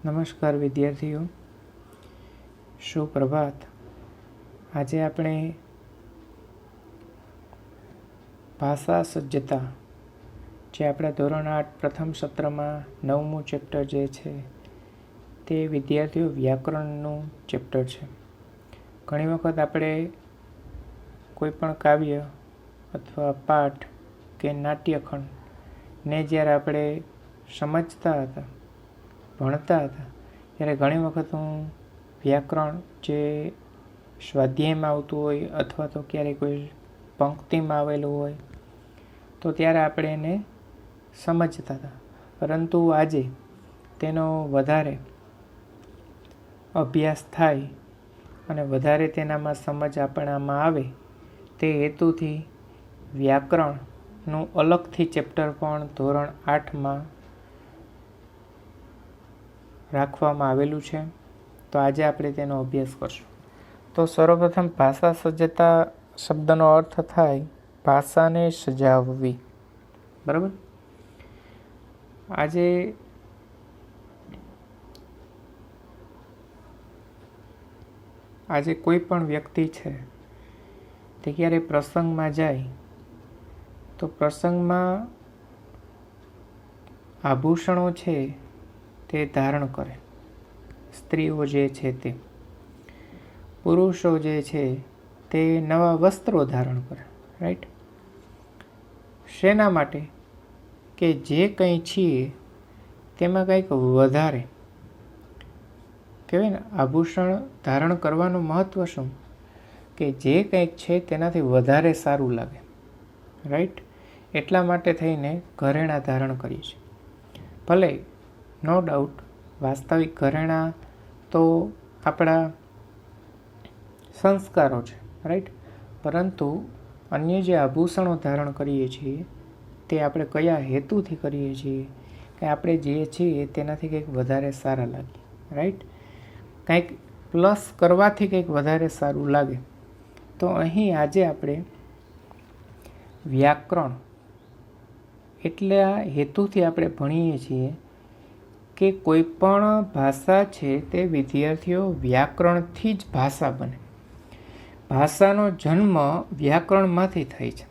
નમસ્કાર વિદ્યાર્થીઓ, સુપ્રભાત। આજે આપણે ભાષા સજ્જતા જે આપણા ધોરણ 8 પ્રથમ સત્રમાં 9મું ચેપ્ટર જે છે તે વિદ્યાર્થીઓ વ્યાકરણનું ચેપ્ટર છે। ઘણી વખત આપણે કોઈ પણ કાવ્ય અથવા પાઠ કે નાટ્યખંડને જ્યારે આપણે સમજતા હતા, ભણતા હતા, ત્યારે ઘણી વખત હું વ્યાકરણ જે સ્વાધ્યાયમાં આવતું હોય અથવા તો ક્યારેય કોઈ પંક્તિમાં આવેલું હોય તો ત્યારે આપણે એને સમજતા હતા, પરંતુ આજે તેનો વધારે અભ્યાસ થાય અને વધારે તેનામાં સમજ આપણામાં આવે તે હેતુથી વ્યાકરણનું અલગથી ચેપ્ટર પણ ધોરણ 8માં રાખવામાં આવેલું છે। તો આજે આપણે તેનો અભ્યાસ કરશું। તો સર્વપ્રથમ ભાષા સજ્જતા શબ્દનો અર્થ થાય ભાષાને સજાવવી, બરાબર। આજે કોઈ પણ વ્યક્તિ છે તે ક્યારે પ્રસંગમાં જાય તો પ્રસંગમાં આભૂષણો છે તે ધારણ કરે। સ્ત્રીઓ જે છે તે, પુરુષો જે છે તે નવા વસ્ત્રો ધારણ કરે, રાઈટ। શેના માટે? કે જે કંઈ છીએ તેમાં કંઈક વધારે કહેવાય ને, આભૂષણ ધારણ કરવાનું મહત્વ શું? કે જે કંઈક છે તેનાથી વધારે સારું લાગે, રાઈટ। એટલા માટે થઈને ઘરેણાં ધારણ કરીએ છીએ। ભલે નો ડાઉટ વાસ્તવિક ઘરેણાં તો આપણા સંસ્કારો છે, રાઈટ। પરંતુ અન્ય જે આભૂષણો ધારણ કરીએ છીએ તે આપણે કયા હેતુથી કરીએ છીએ? કે આપણે જે છીએ તેનાથી કંઈક વધારે સારા લાગીએ, રાઈટ। કંઈક પ્લસ કરવાથી કંઈક વધારે સારું લાગે। તો અહીં આજે આપણે વ્યાકરણ એટલા હેતુથી આપણે ભણીએ છીએ કે કોઈ પણ ભાષા છે તે વિદ્યાર્થીઓ વ્યાકરણથી જ ભાષા બને। ભાષાનો જન્મ વ્યાકરણમાંથી થાય છે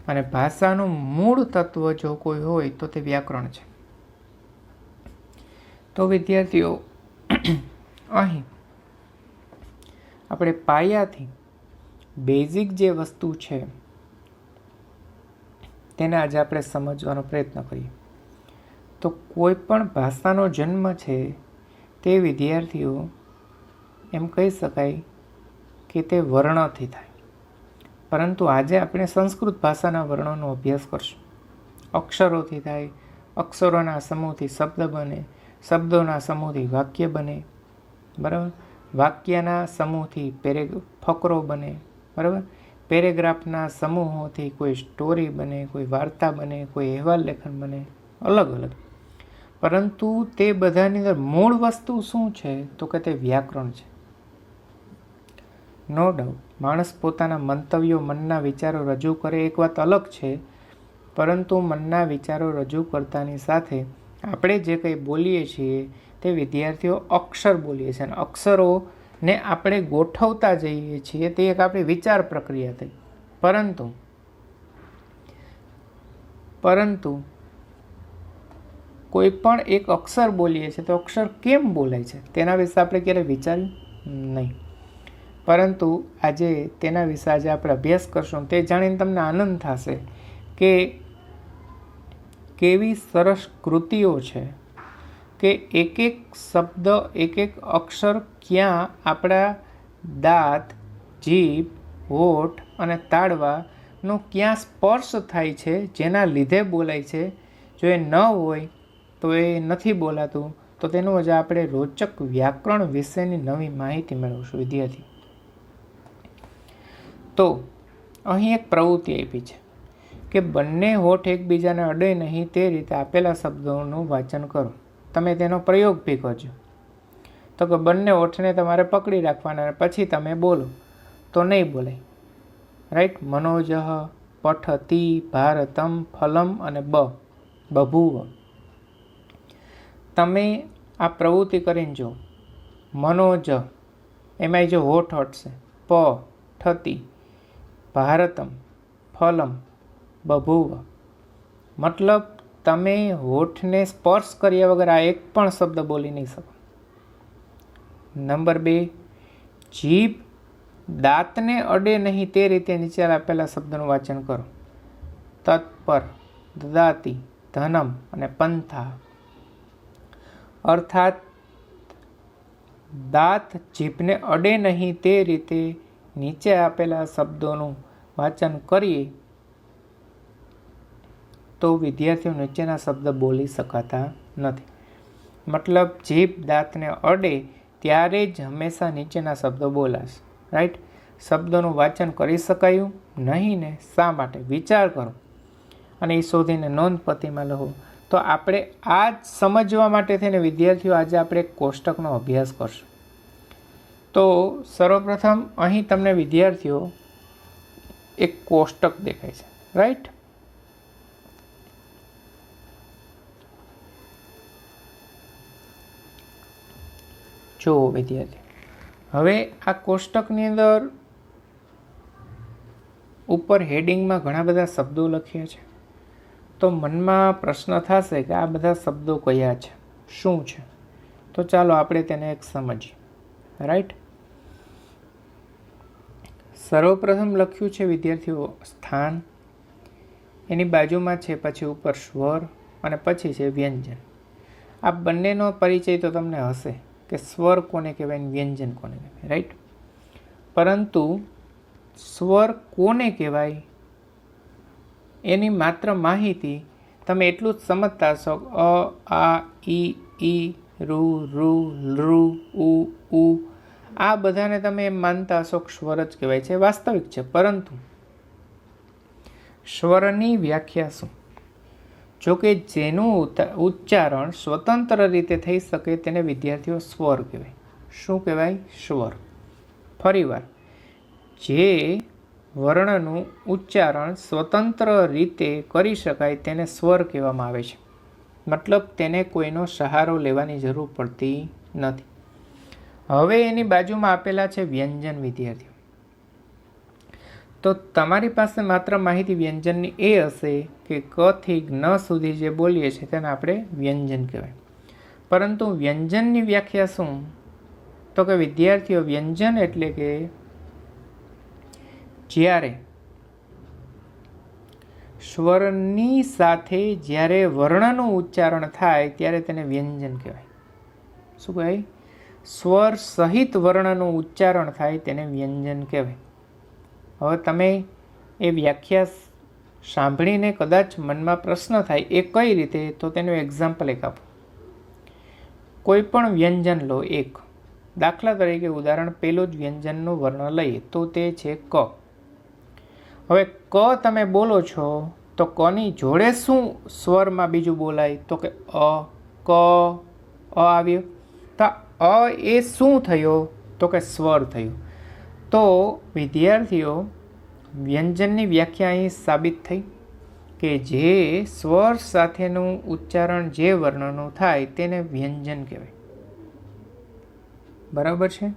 અને ભાષાનું મૂળ તત્વ જો કોઈ હોય તો તે વ્યાકરણ છે। તો વિદ્યાર્થીઓ અહીં આપણે પાયાથી બેઝિક જે વસ્તુ છે તેને આજે આપણે સમજવાનો પ્રયત્ન કરીએ। તો કોઈ પણ ભાષાનો જન્મ છે તે વિદ્યાર્થીઓ એમ કહી શકાય કે તે વર્ણથી થાય, પરંતુ આજે આપણે સંસ્કૃત ભાષાના વર્ણોનો અભ્યાસ કરશું। અક્ષરોથી થાય, અક્ષરોના સમૂહથી શબ્દ બને, શબ્દોના સમૂહથી વાક્ય બને, બરાબર। વાક્યના સમૂહથી ફકરો બને, બરાબર। પેરેગ્રાફના સમૂહોથી કોઈ સ્ટોરી બને, કોઈ વાર્તા બને, કોઈ અહેવાલ લેખન બને, અલગ અલગ। પરંતુ તે બધાની અંદર મૂળ વસ્તુ શું છે? તો કે તે વ્યાકરણ છે। નો ડાઉટ માણસ પોતાના મંતવ્યો, મનના વિચારો રજૂ કરે એક વાત અલગ છે, પરંતુ મનના વિચારો રજૂ કરતાની સાથે આપણે જે કંઈ બોલીએ છીએ તે વિદ્યાર્થીઓ અક્ષર બોલીએ છીએ અને અક્ષરોને આપણે ગોઠવતા જઈએ છીએ, તે એક આપણી વિચાર પ્રક્રિયા થઈ। પરંતુ કોઈ પણ એક અક્ષર બોલીએ છીએ તો અક્ષર કેમ બોલાય છે તેના વિશે આપણે ક્યારેય વિચાર્યું નહીં, પરંતુ આજે તેના વિશે આજે આપણે અભ્યાસ કરશું। તે જાણીને તમને આનંદ થશે કે કેવી સરસ કૃતિઓ છે કે એક એક શબ્દ, એક એક અક્ષર ક્યાં આપણા દાંત, જીભ, હોઠ અને તાળવાનો ક્યાં સ્પર્શ થાય છે જેના લીધે બોલાય છે। જો એ ન હોય તો એ નથી બોલાતું, તો તેનું આજે આપણે રોચક વ્યાકરણ વિશેની નવી માહિતી મેળવશું વિદ્યાર્થી। તો અહીં એક પ્રવૃત્તિ આપી છે કે બંને હોઠ એકબીજાને અડે નહીં તે રીતે આપેલા શબ્દોનું વાંચન કરો। તમે તેનો પ્રયોગ બી કરજો। તો કે બંને હોઠને તમારે પકડી રાખવાના, પછી તમે બોલો તો નહીં બોલાય, રાઈટ। મનોજઃ પઠતી ભારતમ ફલમ અને બભૂવ। તમે આ પ્રવૃત્તિ કરીને જો. મનોજ, એમાંય જો હોઠ હટશે. પ થતી, ભારતમ, ફલમ, બભૂવ. મતલબ તમે હોઠને સ્પર્શ કર્યા વગર આ એક પણ શબ્દ બોલી નહીં શકો. નંબર 2, જીભ દાંતને અડે નહીં તે રીતે નીચે આપેલા શબ્દનું વાંચન કરો. તત્પર, દદાતી, ધનમ અને પંથા. અર્થાત દાંત જીભને અડે નહીં તે રીતે નીચે આપેલા શબ્દોનું વાંચન કરીએ તો વિદ્યાર્થીઓ નીચેના શબ્દ બોલી શકાતા નથી. મતલબ જીભ દાંતને અડે ત્યારે જ હંમેશા નીચેના શબ્દો બોલાશે. રાઈટ? શબ્દોનું વાંચન કરી શકાયું નહીં ને? શા માટે? વિચાર કરો અને એ શોધીને નોંધપોથીમાં લખો. તો આપણે આ જ સમજવા માટે થઈને વિદ્યાર્થીઓ આજે આપણે એક કોષ્ટકનો અભ્યાસ કરશું. તો સર્વપ્રથમ અહીં તમને વિદ્યાર્થીઓ એક કોષ્ટક દેખાય છે. રાઈટ? જો વિદ્યાર્થી, હવે આ કોષ્ટકની અંદર ઉપર હેડિંગમાં ઘણા બધા શબ્દો લખ્યા છે. તો મનમાં પ્રશ્ન થશે કે આ બધા શબ્દો કયા છે, શું છે? તો ચાલો આપણે તેને એક સમજીએ. રાઈટ? સર્વપ્રથમ લખ્યું છે વિદ્યાર્થીઓ સ્થાન, એની બાજુમાં છે પછી ઉપર સ્વર અને પછી છે વ્યંજન. આ બંનેનો પરિચય તો તમને હશે કે સ્વર કોને કહેવાય અને વ્યંજન કોને કહેવાય. રાઈટ? પરંતુ સ્વર કોને કહેવાય એની માત્ર માહિતી તમે એટલું જ સમજતા હશો. અ, આ, ઈ, રૂ, રૂ, લૃ, ઉ. આ બધાને તમે એમ માનતા હશો કે સ્વર જ કહેવાય છે. વાસ્તવિક છે, પરંતુ સ્વરની વ્યાખ્યા શું? જો કે જેનું ઉચ્ચારણ સ્વતંત્ર રીતે થઈ શકે તેને વિદ્યાર્થીઓ સ્વર કહેવાય. શું કહેવાય? સ્વર. ફરીવાર, જે વર્ણનું ઉચ્ચારણ સ્વતંત્ર રીતે કરી શકાય તેને સ્વર કહેવામાં આવે છે. મતલબ તેને કોઈનો સહારો લેવાની જરૂર પડતી નથી. હવે એની બાજુમાં આપેલા છે વ્યંજન. વિદ્યાર્થીઓ, તો તમારી પાસે માત્ર માહિતી વ્યંજનની એ હશે કે ક થી જ્ઞ સુધી જે બોલીએ છીએ તેને આપણે વ્યંજન કહેવાય. પરંતુ વ્યંજનની વ્યાખ્યા શું? તો કે વિદ્યાર્થીઓ, વ્યંજન એટલે કે જ્યારે સ્વરની સાથે જ્યારે વર્ણનું ઉચ્ચારણ થાય ત્યારે તેને વ્યંજન કહેવાય. શું કહેવાય? સ્વર સહિત વર્ણનું ઉચ્ચારણ થાય તેને વ્યંજન કહેવાય. હવે તમે એ વ્યાખ્યા સાંભળીને કદાચ મનમાં પ્રશ્ન થાય એ કઈ રીતે, તો તેનું એક્ઝામ્પલ એક આપો. કોઈ પણ વ્યંજન લો એક. દાખલા તરીકે ઉદાહરણ પેલું જ વ્યંજનનું વર્ણ લઈએ તો તે છે ક. હવે ક તમે બોલો છો તો કની જોડે શું સ્વરમાં બીજું બોલાય? તો કે અ. ક, અ આવ્યો. તો અ એ શું થયો? તો કે સ્વર થયો. તો વિદ્યાર્થીઓ, વ્યંજનની વ્યાખ્યા અહીં સાબિત થઈ કે જે સ્વર સાથેનું ઉચ્ચારણ જે વર્ણનું થાય તેને વ્યંજન કહેવાય. બરાબર છે?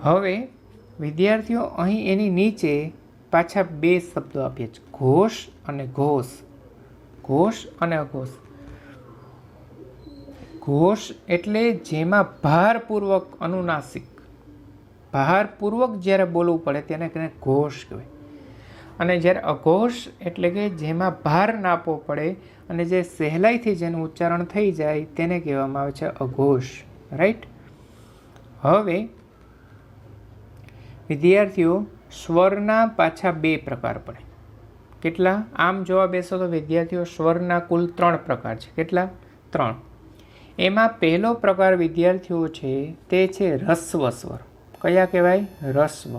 હવે વિદ્યાર્થીઓ, અહીં એની નીચે પાછા બે શબ્દો આપ્યા છે, ઘોષ અને ઘોષ. ઘોષ અને અઘોષ. ઘોષ એટલે જેમાં ભારપૂર્વક અનુનાસિક, ભારપૂર્વક જ્યારે બોલવું પડે તેને ઘોષ કહેવાય. અને જ્યારે અઘોષ એટલે કે જેમાં ભાર ના આપવો પડે અને જે સહેલાઈથી જેનું ઉચ્ચારણ થઈ જાય તેને કહેવામાં આવે છે અઘોષ. રાઈટ? હવે વિદ્યાર્થીઓ, સ્વરના પાછા બે પ્રકાર પડે. કેટલા? આમ જોવા બેસો તો વિદ્યાર્થીઓ સ્વરના કુલ 3 પ્રકાર છે. કેટલા? 3. એમાં પહેલો પ્રકાર વિદ્યાર્થીઓ છે તે છે રસ્વ સ્વર. કયા કહેવાય? રસ્વ.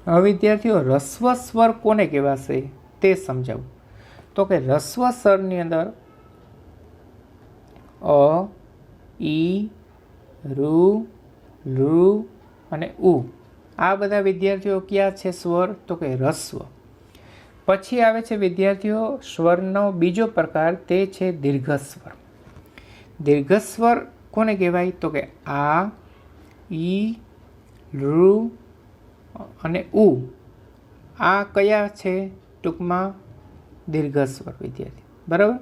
હવે વિદ્યાર્થીઓ, રસ્વ સ્વર કોને કહેવાશે તે સમજાવું. તો કે રસ્વ સ્વરની અંદર અ, ઈ, રૂ, લૃ અને ઉ આ બધા વિદ્યાર્થીઓ ક્યાં છે સ્વર? તો કે રસ્વ. પછી આવે છે વિદ્યાર્થીઓ સ્વરનો બીજો પ્રકાર, તે છે દીર્ઘસ્વર. દીર્ઘસ્વર કોને કહેવાય? તો કે આ, ઈ, ઋ અને ઉ. આ કયા છે? ટૂંકમાં દીર્ઘસ્વર વિદ્યાર્થી, બરાબર.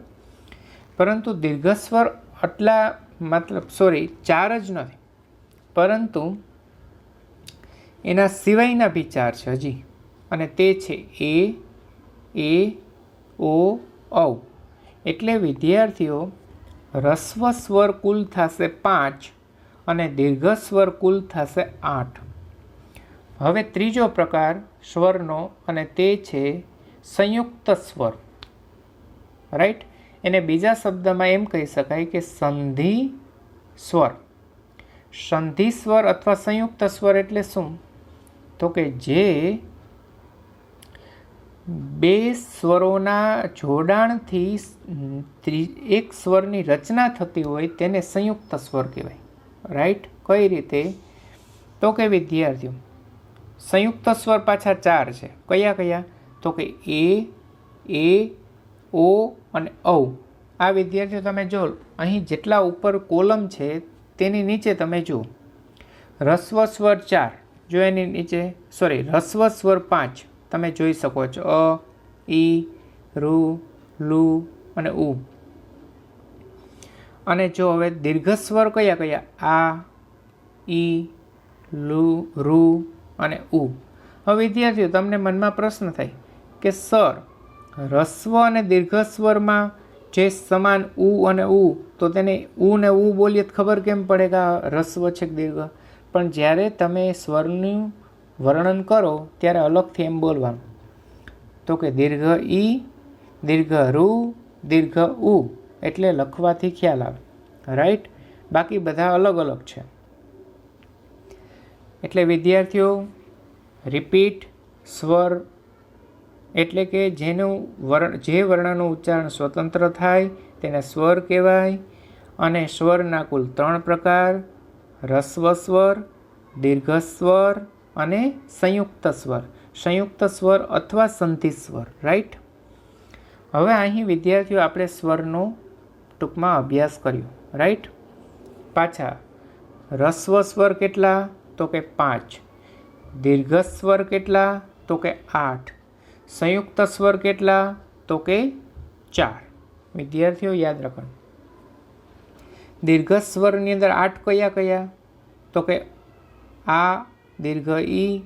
પરંતુ દીર્ઘસ્વર આટલા મતલબ 4 જ નથી, પરંતુ એના સિવાયના બી 4 છે હજી, અને તે છે એ, ઓ, ઔ. એટલે વિદ્યાર્થીઓ રસ્વ સ્વર કુલ થશે 5 અને દીર્ઘસ્વર કુલ થશે 8. હવે ત્રીજો પ્રકાર સ્વરનો, અને તે છે સંયુક્ત સ્વર, રાઈટ. એને બીજા શબ્દમાં એમ કહી શકાય કે સંધિ સ્વર. સંધિ સ્વર અથવા સંયુક્ત સ્વર એટલે શું? તો કે જે બે સ્વરોના જોડાણથી એક સ્વરની રચના થતી હોય તેને સંયુક્ત સ્વર કહેવાય, રાઈટ. કઈ રીતે? તો કે વિદ્યાર્થીઓ સંયુક્ત સ્વર પાછા 4 છે. કયા કયા? તો કે એ, ઓ અને ઔ. આ વિદ્યાર્થીઓ તમે જો અહીં જેટલા ઉપર કોલમ છે તેની નીચે તમે જુઓ, રસ્વ સ્વર 4, જો એની નીચે રસ્વ સ્વર 5 તમે જોઈ શકો છો, અ, ઈ, ઋ, લુ અને ઉ. અને જો હવે દીર્ઘસ્વર કયા કયા? આ, ઈ, લુ, ઋ અને ઉ. હવે વિદ્યાર્થીઓ તમને મનમાં પ્રશ્ન થાય કે સર રસ્વ અને દીર્ઘસ્વરમાં જે સમાન ઉ અને ઉ, તો તેને ઉ ને ઉ બોલીએ તો ખબર કેમ પડે કે આ રસ્વ છે કે દીર્ઘ? પણ જ્યારે તમે સ્વરનું વર્ણન કરો ત્યારે અલગથી એમ બોલવાનું, તો કે દીર્ઘ ઈ, દીર્ઘ ઋ, દીર્ઘ ઉ, એટલે લખવાથી ખ્યાલ આવે, રાઈટ. બાકી બધા અલગ અલગ છે. એટલે વિદ્યાર્થીઓ રિપીટ સ્વર એટલે કે જે વર્ણનું ઉચ્ચારણ સ્વતંત્ર થાય તેને સ્વર કહેવાય. અને સ્વરના કુલ 3 પ્રકાર: રસ્વ સ્વર, દીર્ઘ સ્વર અને સંયુક્ત સ્વર. સંયુક્ત સ્વર અથવા સંધિ સ્વર, રાઈટ. હવે અહીં વિદ્યાર્થીઓ આપણે સ્વરનો ટૂંકમાં અભ્યાસ કર્યો, રાઈટ. પાછા રસ્વ સ્વર કેટલા? તો કે 5. દીર્ઘ સ્વર કેટલા? તો કે 8. સંયુક્ત સ્વર કેટલા? તો કે 4. વિદ્યાર્થીઓ યાદ રાખો, દીર્ઘ સ્વરની અંદર 8 કયા કયા? તો કે આ, દીર્ઘ ઈ,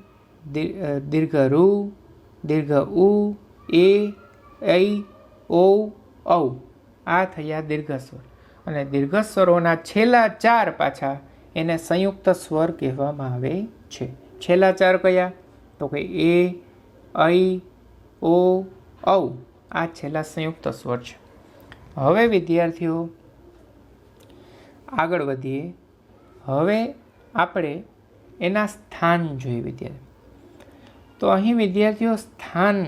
દીર્ઘ ઋ, દીર્ઘ ઉ, એ, ઐ, ઓ, ઔ. આ થયા દીર્ઘ સ્વર. અને દીર્ઘ સ્વરોના છેલ્લા 4 પાછા એને સંયુક્ત સ્વર કહેવામાં આવે છે. છેલ્લા 4 કયા? તો કે એ, ઐ, ઓ, ઔ. આ છેલ્લા સંયુક્ત સ્વર છે. હવે વિદ્યાર્થીઓ આગળ વધીએ. હવે આપણે એના સ્થાન જોઈએ વિદ્યાર્થી. તો અહીં વિદ્યાર્થીઓ સ્થાન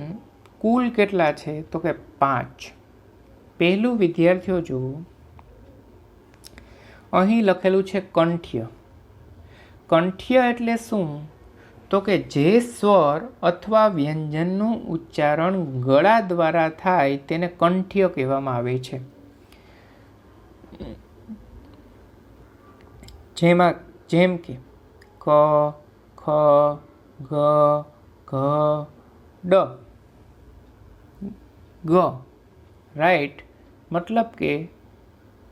કુલ કેટલા છે? તો કે 5. પહેલું વિદ્યાર્થીઓ જુઓ, અહીં લખેલું છે કંઠ્ય. કંઠ્ય એટલે શું? તો કે જે સ્વર અથવા વ્યંજનનું ઉચ્ચારણ ગળા દ્વારા થાય તેને કંઠ્ય કહેવામાં આવે છે. જેમ કે ક, ખ, ગ, ઘ, ડ, ગ, રાઈટ. મતલબ કે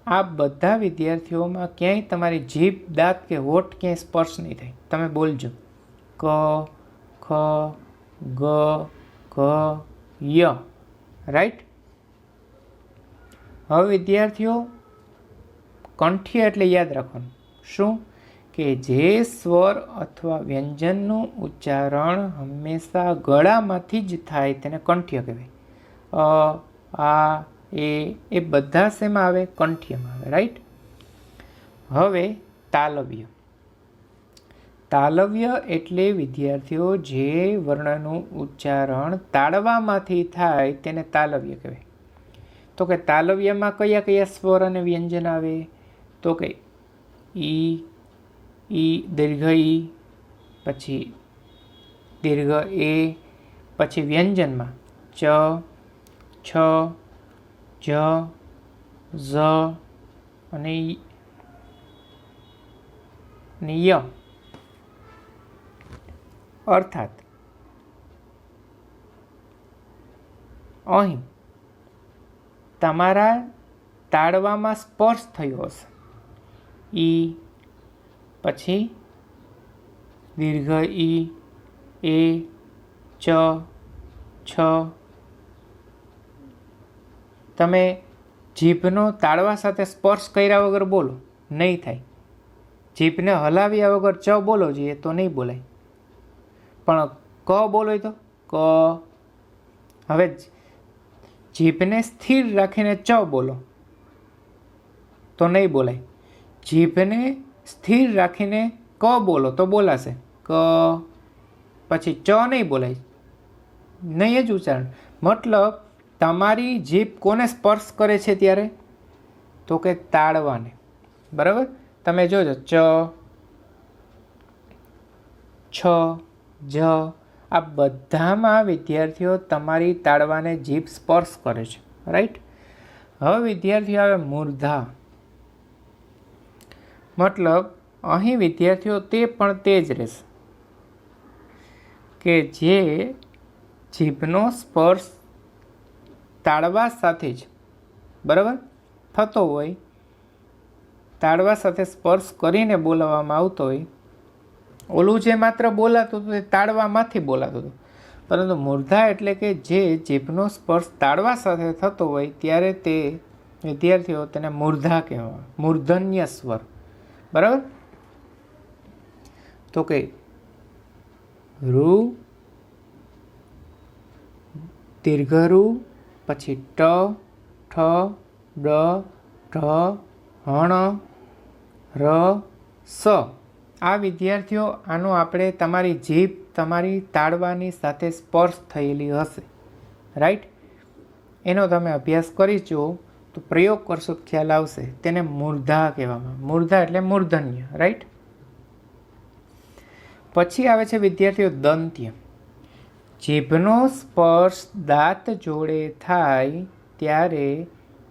આ બધા વિદ્યાર્થીઓમાં ક્યાંય તમારી જીભ, દાંત કે હોઠ ક્યાંય સ્પર્શ નહીં થાય. તમે બોલજો ક, ખ, ગ, ઘ, ય, રાઈટ. હવે વિદ્યાર્થીઓ કંઠ્ય એટલે યાદ રાખવાનું શું? કે જે સ્વર અથવા વ્યંજનનું ઉચ્ચારણ હંમેશા ગળામાંથી જ થાય તેને કંઠ્ય કહેવાય. અ, આ, એ બધા શેમાં આવે? કંઠ્યમાં આવે, રાઈટ. હવે તાલવ્ય. તાલવ્ય એટલે વિદ્યાર્થીઓ જે વર્ણનું ઉચ્ચારણ તાળવામાંથી થાય તેને તાલવ્ય કહેવાય. તો કે તાલવ્યમાં કયા કયા સ્વર અને વ્યંજન આવે? તો કે ઈ, દીર્ઘ ઈ, પછી દીર્ઘ એ, પછી વ્યંજનમાં ચ, છ, જ, ઝ અને ય. અર્થાત અહીં તમારા તાળવામાં સ્પર્શ થયો હશે. ઈ, પછી દીર્ઘ ઈ, એ, ચ, છ. તમે જીભનો તાળવા સાથે સ્પર્શ કર્યા વગર બોલો, નહીં થાય. જીભને હલાવ્યા વગર ચ બોલો જોઈએ તો નહીં બોલાય. પણ ક બોલો તો ક. હવે જીભને સ્થિર રાખીને ચ બોલો તો નહીં બોલાય. જીભને સ્થિર રાખીને ક બોલો તો બોલાશે. ક, પછી ચ નહીં બોલાય, નહીં જ ઉચ્ચારણ. મતલબ તમારી જીભ કોને સ્પર્શ કરે છે ત્યારે? તો કે તાળવાને. બરાબર? તમે જોજો ચ, છ, જ આ બધામાં વિદ્યાર્થીઓ તમારી તાળવાને જીભ સ્પર્શ કરે છે. રાઈટ? હવે વિદ્યાર્થીઓ આવે મૂર્ધા. મતલબ અહીં વિદ્યાર્થીઓ તે પણ તે જ રહેશે કે જે જીભનો સ્પર્શ તાળવા સાથે જ બરાબર થતો હોય, તાળવા સાથે સ્પર્શ કરીને બોલાવવામાં આવતો હોય. ઓલું જે માત્ર બોલાતું હતું તે તાળવામાંથી બોલાતું હતું, પરંતુ મૂર્ધા એટલે કે જે જીભનો સ્પર્શ તાળવા સાથે થતો હોય ત્યારે તે વિદ્યાર્થીઓ તેને મૂર્ધા કહેવાય. મૂર્ધન્ય સ્વર. બરાબર? તો કે રૂ, દીર્ઘરૂ, પછી ટ, ઠ, ડ, ઢ, હણ, ર, સ. આ વિદ્યાર્થીઓ આનો આપણે તમારી જીભ તમારી તાળવાની સાથે સ્પર્શ થયેલી હશે. રાઈટ? એનો તમે અભ્યાસ કરી જુઓ તો પ્રયોગ કરશો ખ્યાલ આવશે. તેને મૂર્ધા કહેવામાં. મૂર્ધા એટલે મૂર્ધન્ય. રાઈટ? પછી આવે છે વિદ્યાર્થીઓ દંત્ય. જીભનો સ્પર્શ દાંત જોડે થાય ત્યારે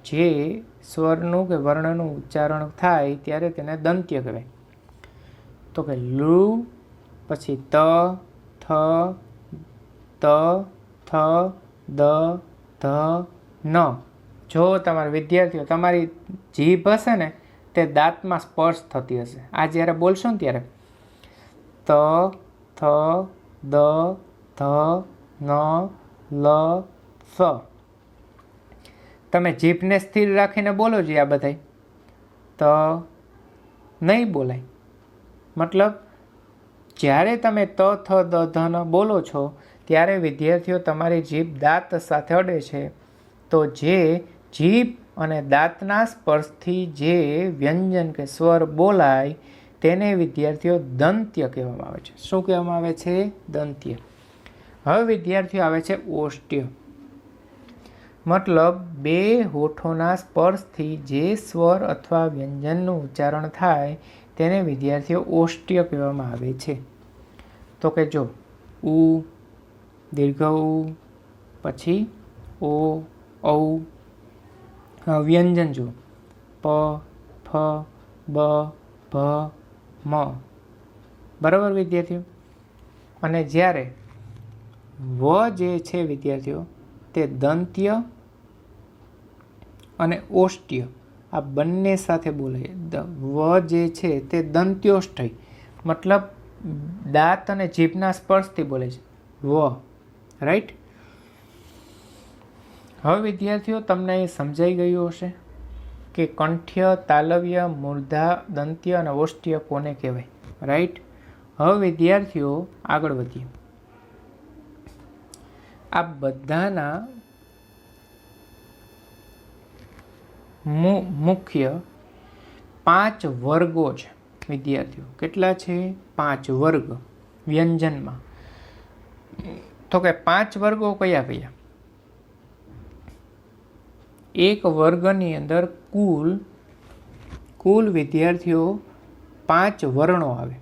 જે સ્વરનું કે વર્ણનું ઉચ્ચારણ થાય ત્યારે તેને દંત્ય કહેવાય. તો કે લુ, પછી ત, થ, ત, થ, દ, ધ, ન. જો તમારા વિદ્યાર્થીઓ તમારી જીભ હશે ને તે દાંતમાં સ્પર્શ થતી હશે. આ જ્યારે બોલશો ને ત્યારે ત, થ, દ, ધ, ન, લ, સ. તમે જીભને સ્થિર રાખીને બોલો જોઈએ આ બધાય તો નહીં બોલાય. મતલબ જ્યારે તમે ત, થ, દ, ધ, ન બોલો છો ત્યારે વિદ્યાર્થીઓ તમારી જીભ દાંત સાથે અડે છે. તો જે જીભ અને દાંતના સ્પર્શથી જે વ્યંજન કે સ્વર બોલાય તેને વિદ્યાર્થીઓ દંત્ય કહેવામાં આવે છે. શું કહેવામાં આવે છે? દંત્ય. હવે વિદ્યાર્થીઓ આવે છે ઓષ્ટ્ય. મતલબ બે હોઠોના સ્પર્શથી જે સ્વર અથવા વ્યંજનનું ઉચ્ચારણ થાય તેને વિદ્યાર્થીઓ ઓષ્ટ્ય કહેવામાં આવે છે. તો કે જો ઉ, દીર્ઘ ઉ, પછી ઓ, ઔ. વ્યંજન જો પ, ફ, બ, ભ, મ. બરાબર વિદ્યાર્થીઓ? અને જ્યારે વ જે છે વિદ્યાર્થીઓ તે દંત્ય અને ઓષ્ટ્ય આ બંને સાથે બોલાય. વ જે છે તે દંત્યોષ્ઠય મતલબ દાંત અને જીભના સ્પર્શથી બોલે છે. વ. રાઈટ? હવે વિદ્યાર્થીઓ તમને અહીં સમજાઈ ગયું હશે કે કંઠ્ય, તાલવ્ય, મૂર્ધા, દંત્ય અને ઓષ્ટ્ય કોને કહેવાય. રાઈટ? હવે વિદ્યાર્થીઓ આગળ વધીએ. આ બધાના મુખ્ય 5 વર્ગો છે વિદ્યાર્થીઓ. કેટલા છે? 5 વર્ગ વ્યંજનમાં. તો કે 5 વર્ગો કયા કયા? એક વર્ગની અંદર કુલ વિદ્યાર્થીઓ 5 વર્ણો આવે.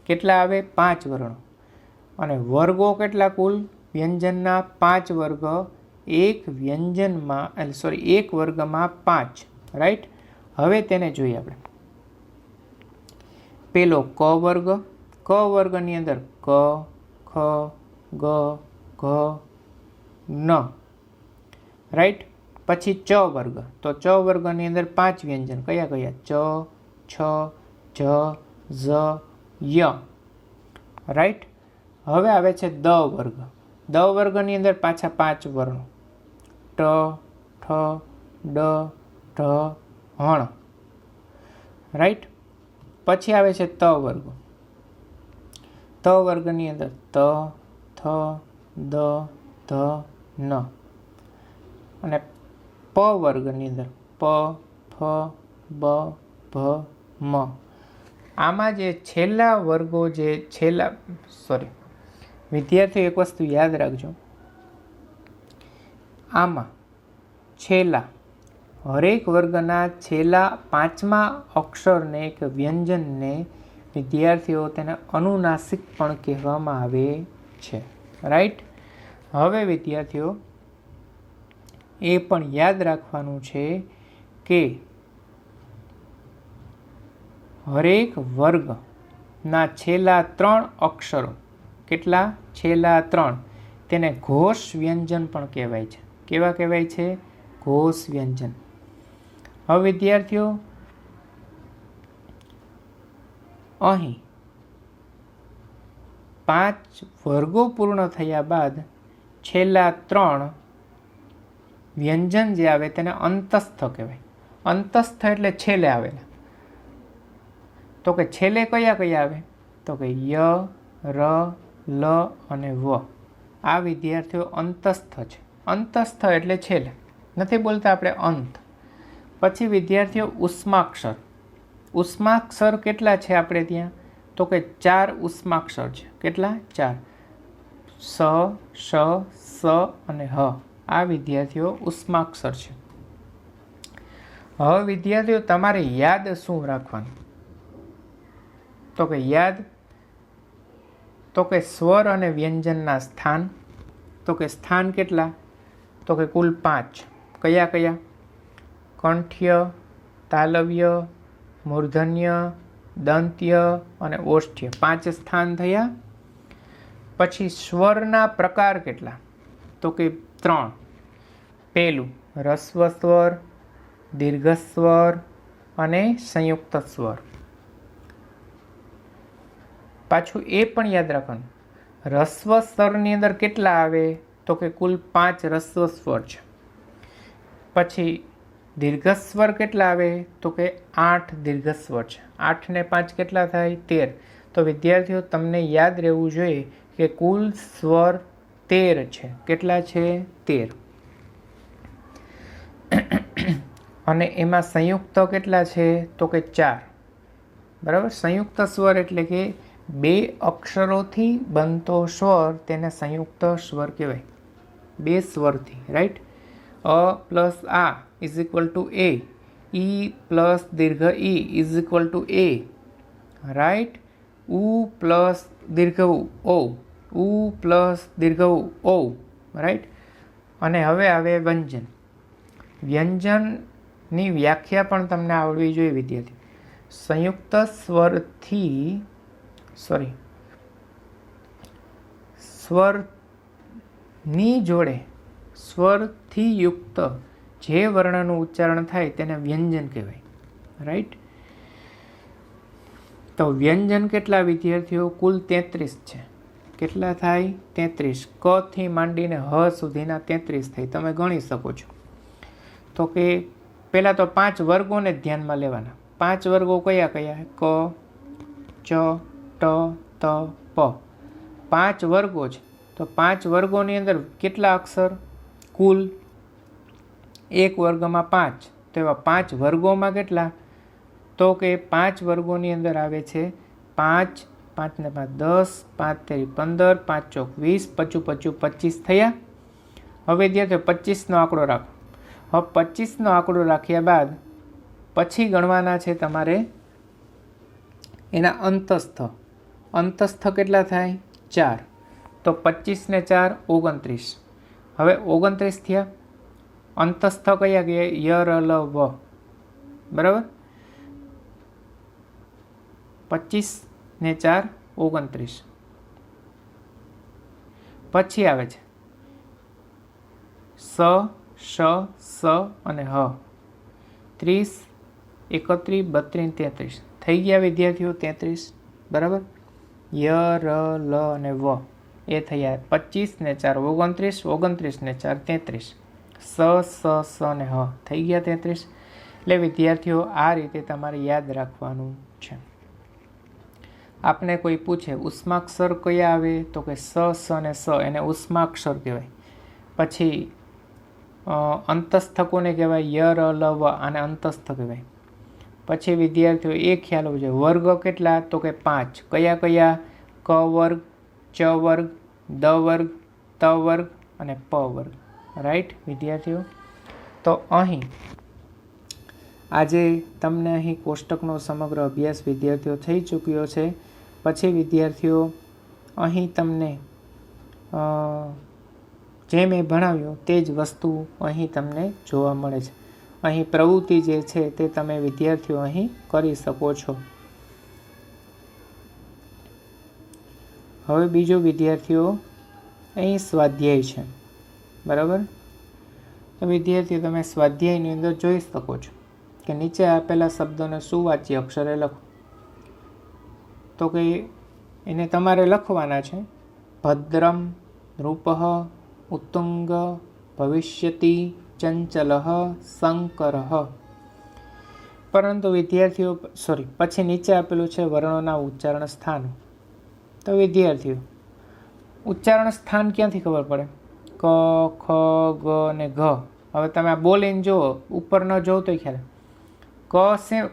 કેટલા આવે? 5 વર્ણો. અને વર્ગો કેટલા કુલ? વ્યંજનના 5 વર્ગ એક વ્યંજનમાં એક વર્ગમાં 5, રાઈટ. હવે તેને જોઈએ આપણે. પેલો ક વર્ગ, ક વર્ગની અંદર ક, ખ, ગ, ઘ, ન, રાઈટ. પછી ચ વર્ગ, તો ચ વર્ગની અંદર 5 વ્યંજન કયા કયા? ચ, છ, જ, ઝ, ય, રાઈટ. હવે આવે છે દ વર્ગ. દ વર્ગની અંદર પાછા 5 વર્ણો ટ, ઠ, ડ, ઢ, હણ, રાઈટ. પછી આવે છે ત વર્ગ. ત વર્ગની અંદર ત, થ, દ, ધ, ન. અને પ વર્ગની અંદર પ, ફ, બ, ભ, મ. આમાં જે છેલ્લા વર્ગો વિદ્યાર્થીઓ એક વસ્તુ યાદ રાખજો, આમાં છેલ્લા હરેક વર્ગના છેલ્લા 5મા અક્ષરને કે વ્યંજનને વિદ્યાર્થીઓ તેને અનુનાસિક પણ કહેવામાં આવે છે, રાઈટ. હવે વિદ્યાર્થીઓ એ પણ યાદ રાખવાનું છે કે હરેક વર્ગના છેલ્લા 3 અક્ષરો, કેટલા? છેલ્લા 3, તેને ઘોષ વ્યંજન પણ કહેવાય છે. કેવા કહેવાય છે? ઘોષ વ્યંજન. હવે વિદ્યાર્થીઓ અહીં 5 વર્ગો પૂર્ણ થયા બાદ છેલ્લા 3 વ્યંજન જે આવે તેને અંતસ્થ કહેવાય. અંતસ્થ એટલે છેલ્લે આવેલા. તો કે છેલ્લે કયા કયા આવે? તો કે ય, ર, લ અને વ. આ વિદ્યાર્થીઓ અંતસ્થ છે. અંતસ્થ એટલે છેલ્લે, નથી બોલતા આપણે અંત. પછી વિદ્યાર્થીઓ ઉષ્માક્ષર. ઉષ્માક્ષર કેટલા છે આપણે ત્યાં? તો કે 4 ઉષ્માક્ષર છે. કેટલા? 4. સ, શ, સ અને હ. આ વિદ્યાર્થીઓ ઉષ્માક્ષર છે. હવે વિદ્યાર્થીઓ તમારે યાદ શું રાખવાનું? તો કે યાદ તો કે સ્વર અને વ્યંજનના સ્થાન. તો કે સ્થાન કેટલા? તો કે કુલ 5. કયા કયા? કંઠ્ય, તાલવ્ય, મૂર્ધન્ય, દંત્ય અને ઓષ્ઠ્ય. 5 સ્થાન થયા. પછી સ્વરના પ્રકાર કેટલા? તો કે 3. પહેલું રસ્વ સ્વર, દીર્ઘ સ્વર અને સંયુક્ત સ્વર. પાછું એ પણ યાદ રાખવાનું, રસ્વ સ્વરની અંદર કેટલા આવે? તો કે કુલ 5 રસ્વ સ્વર છે. પછી દીર્ઘ સ્વર કેટલા આવે? તો કે 8 દીર્ઘ સ્વર છે. 8 ને 5 કેટલા થાય? 13. તો વિદ્યાર્થીઓ તમને યાદ રહેવું જોઈએ કે કુલ સ્વર 13 છે. કેટલા છે? 13. અને એમાં સંયુક્ત કેટલા છે? તો કે 4. બરાબર. સંયુક્ત સ્વર એટલે કે 2 અક્ષરોથી બનતો સ્વર, તેને સંયુક્ત સ્વર કહેવાય. 2 સ્વરથી, રાઈટ. અ પ્લસ આ ઇઝ ઇક્વલ ટુ એ, ઈ પ્લસ દીર્ઘ ઈ ઇઝ ઇક્વલ ટુ એ, રાઈટ. ઉ પ્લસ દીર્ઘ ઓ, ઉ પ્લસ દીર્ઘ ઓ, રાઈટ. અને હવે આવે વ્યંજન. વ્યંજનની વ્યાખ્યા પણ તમને આવડવી જોઈએ વિદ્યાર્થી. સંયુક્ત સ્વરની જોડે સ્વરથી યુક્ત જે વર્ણનું ઉચ્ચારણ થાય તેને વ્યંજન કહેવાય, રાઈટ. તો વ્યંજન કેટલા વિદ્યાર્થીઓ? કુલ 33 છે. કેટલા થાય? 33. ક થી માંડીને હ સુધીના 33 થાય. તમે ગણી શકો છો. તો કે પહેલાં તો 5 વર્ગોને ધ્યાનમાં લેવાના. 5 વર્ગો કયા કયા? ક, ચ, ટ, ત, પ. 5 વર્ગો છે. તો 5 વર્ગોની અંદર કેટલા અક્ષર? કુલ એક વર્ગમાં 5. તો એવા 5 વર્ગોમાં કેટલા? તો કે 5 વર્ગોની અંદર આવે છે 5, 5 ને 5 10, 5 તેરી 15, 5 ચોક 20, 25 25 થયા. હવે વિદ્યાર્થીઓ 25નો આંકડો રાખો. હવે 25નો આંકડો રાખ્યા બાદ પછી ગણવાના છે તમારે એના અંતસ્થ. અંતસ્થ કેટલા થાય? 4. તો 25 ને 4 29. હવે 29 થયા. અંતસ્થ કયા ગયા? ય ર લ વ. બરાબર. 25 ને 4 29. પછી આવે છે સ, શ, સ અને હ. 30, 31, 32, 33 થઈ ગયા વિદ્યાર્થીઓ. 33. બરાબર. ય ર લ અને વ એ થયા 25 ને 4 29, 29 ને 4 33. સ, સ અને હ થઈ ગયા 33. એટલે વિદ્યાર્થીઓ આ રીતે તમારે યાદ રાખવાનું છે. આપને કોઈ પૂછે ઉષ્માક્ષર કયા આવે? તો કે સ, સ અને સ, એને ઉષ્માક્ષર કહેવાય. પછી અંતસ્થ કોને કહેવાય? ય ર લ વ, આને અંતસ્થ કહેવાય. પછી વિદ્યાર્થીઓ એ ખ્યાલ હોવો જોઈએ, વર્ગ કેટલા? તો કે 5. કયા કયા? ક વર્ગ, ચ વર્ગ, દ વર્ગ, ત વર્ગ અને પ વર્ગ. રાઈટ વિદ્યાર્થીઓ? તો અહીં આજે તમને અહીં કોષ્ટકનો સમગ્ર અભ્યાસ વિદ્યાર્થીઓ થઈ ચૂક્યો છે. પછી વિદ્યાર્થીઓ અહીં તમને જે મેં ભણાવ્યું તે જ વસ્તુ અહીં તમને જોવા મળે છે. અહીં પ્રવૃત્તિ જે છે તે તમે વિદ્યાર્થીઓ અહીં કરી શકો છો. હવે બીજું વિદ્યાર્થીઓ અહીં સ્વાધ્યાય છે. બરાબર. તો વિદ્યાર્થીઓ તમે સ્વાધ્યાયની અંદર જોઈ શકો છો કે નીચે આપેલા શબ્દોને સુવાચ્ય અક્ષરે લખો. તો કે એને તમારે લખવાના છે. ભદ્રમ, નૃપઃ, ઉત્તુંગ, ભવિષ્યતિ, ચંચલઃ, શંકરઃ. પરંતુ વિદ્યાર્થીઓ પછી નીચે આપેલું છે વર્ણોના ઉચ્ચારણ સ્થાન. તો વિદ્યાર્થીઓ ઉચ્ચારણ સ્થાન ક્યાંથી ખબર પડે? ક, ખ, ગ અને ઘ. હવે તમે આ બોલીને જુઓ, ઉપર ન જોવો તો ખ્યાલ. ક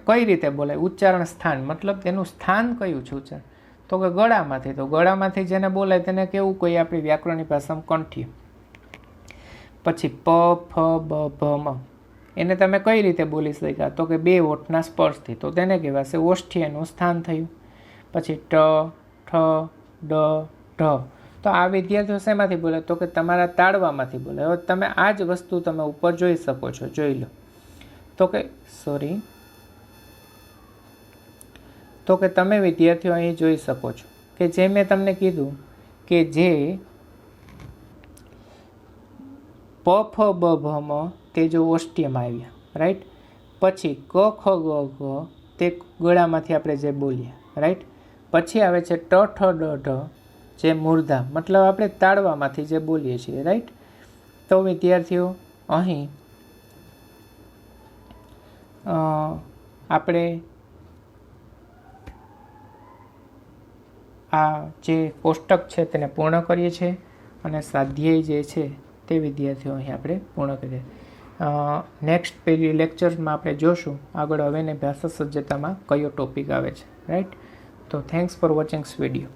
કઈ રીતે બોલાય? ઉચ્ચારણ સ્થાન મતલબ તેનું સ્થાન કયું છે ઉચ્ચારણ? તો કે ગળામાંથી. તો ગળામાંથી જેને બોલાય તેને કેવું કહીએ આપણી વ્યાકરણની ભાષામાં? કંઠ્ય. પછી પ, ફ, બ, ભ, મ. એને તમે કઈ રીતે બોલી શક્યા? તો કે બે ઓઠના સ્પર્શથી. તો તેને કહેવાશે ઓષ્ઠી, એનું સ્થાન થયું. પછી ટ, ઠ, ડ, ઢ. તો આ વિદ્યાર્થીઓ શેમાંથી બોલે? તો કે તમારા તાળવામાંથી બોલે. હવે તમે આ જ વસ્તુ તમે ઉપર જોઈ શકો છો. જોઈ લો. તો કે તમે વિદ્યાર્થીઓ અહીં જોઈ શકો છો કે જે મેં તમને કીધું કે જે પ, ફ, બ, ભ, મ તે જો ઓષ્ઠ્યમાં આવ્યા. રાઈટ. પછી ક, ખ, ગ, ઘ તે ગળામાંથી આપણે જે બોલ્યા. રાઈટ. પછી આવે છે ટ, ઠ, ડ, ઢ જે મૂર્ધા મતલબ આપણે તાળવામાંથી જે બોલીએ છીએ. રાઈટ. તો વિદ્યાર્થીઓ અહીં આપણે આ જે કોષ્ટક છે તેને પૂર્ણ કરીએ છીએ અને સ્વાધ્યાય જે છે તે વિદ્યાર્થીઓ અહીં આપણે પૂર્ણ કરીએ. નેક્સ્ટ પેલી લેક્ચરમાં આપણે જોશું આગળ હવેની ભાષા સજ્જતામાં કયો ટોપિક આવે છે. રાઈટ. તો thanks for watching this video.